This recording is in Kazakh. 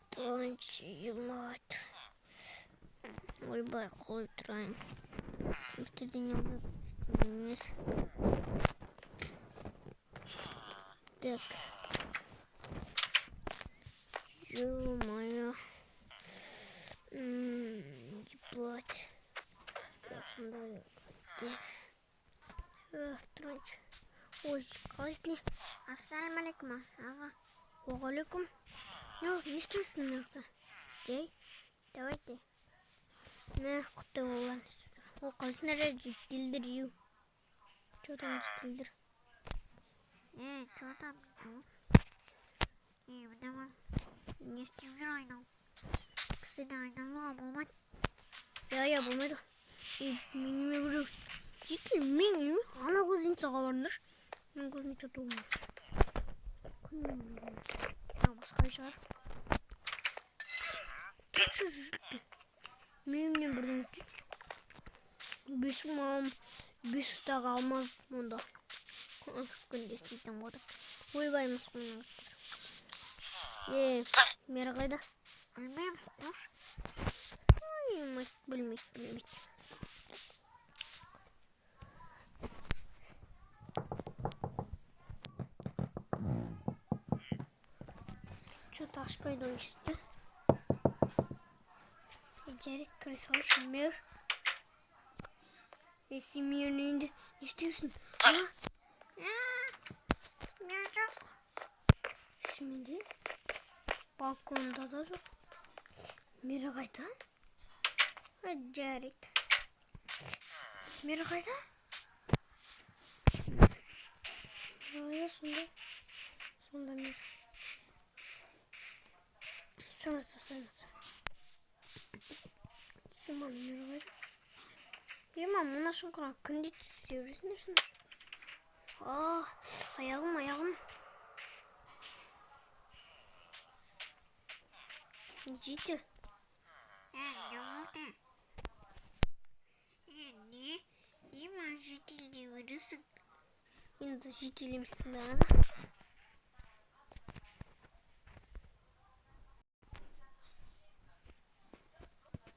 Тончилат. Ойбай, қой тұрайын. Өтеден емес. Так. Ё-моё. Ебать. Так, да. Тронч. Ой, қалайсың? Ассалаумалейкум, аға. Уағалейкум. Не істейсің мына? Жай, давайте. Не, құтты болған. Ол қалайсың әрі жеткелдір еу. Че там жеткелдір? Че там? Мынаман не істеп жүр айнал? Кісіні айналуға болмайды. Я болмайды. Меніме көрек. Жеткел, мен ана көзін саға барындыр. Мен көзін тұту болмайды. Басқа шығар. Түші жүрді. Менімен бірден өтті. Бесім мағым, бес тағы алмаз мұнда. Күнде істейтін болды. Ойбай мұсқымын. Мері қайда? Білмейміз, тұр. Білмейді. Что-то ашпайды ойшықты. Жарик кірісал шымер. Семьерін енді не істеусің? Мен жоқ. Семенде? Балконда да жоқ. Мері қайда? Жарик. Мері қайда? Сонда мері. Самасы. Шыман мері қайда? Ема, мұна шыңқыра күнде түсе өресіне шын. Аяғым. Жетел. Не болды? Не ма жетелде өресің? Енді жетел емессің да.